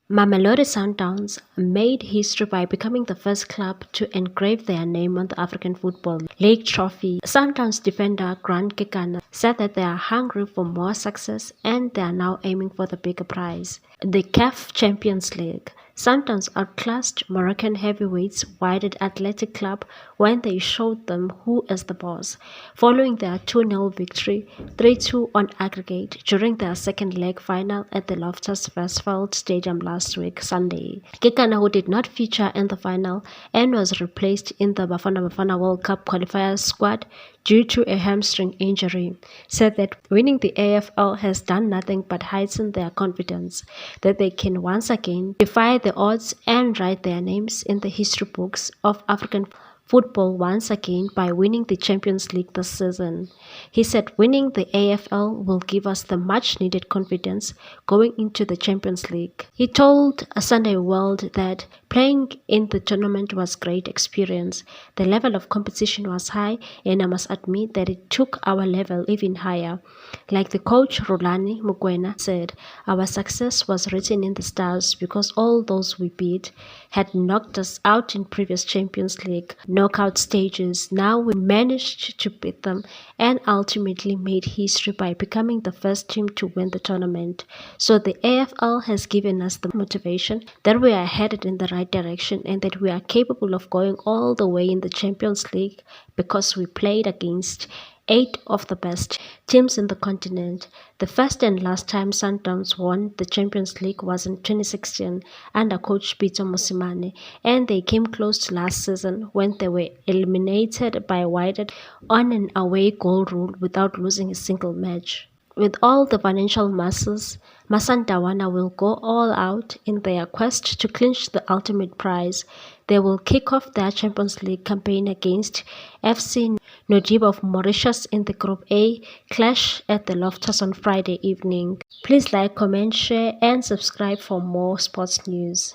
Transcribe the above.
Mamelodi Sundowns made history by becoming the first club to engrave their name on the African Football League trophy. Sundowns defender Grant Kekana said that they are hungry for more success and they are now aiming for the bigger prize, the CAF Champions League. Sundowns outclassed Moroccan heavyweights Wydad Athletic Club when they showed them who is the boss, following their 2-0 victory, 3-2 on aggregate, during their second leg final at the Loftus Versfeld Stadium last week, Sunday. Kekana, who did not feature in the final and was replaced in the Bafana Bafana World Cup qualifiers squad due to a hamstring injury, said that winning the AFL has done nothing but heighten their confidence that they can once again defy the odds and write their names in the history books of African football once again by winning the Champions League this season. He said winning the AFL will give us the much needed confidence going into the Champions League. He told a Sunday World that playing in the tournament was great experience. The level of competition was high and I must admit that it took our level even higher. Like the coach Rulani Mukwena said, our success was written in the stars because all those we beat had knocked us out in previous Champions League knockout stages. Now we managed to beat them and ultimately made history by becoming the first team to win the tournament. So the AFL has given us the motivation that we are headed in the right direction and that we are capable of going all the way in the Champions League because we played against 8 of the best teams in the continent. The first and last time Sundowns won the Champions League was in 2016 under coach Peter Mosimane, and they came close last season when they were eliminated by Wydad on an away goal rule without losing a single match. With all the financial masses, Masandawana will go all out in their quest to clinch the ultimate prize. They will kick off their Champions League campaign against FC Nodib of Mauritius in the Group A clash at the Loftus on Friday evening. Please like, comment, share and subscribe for more sports news.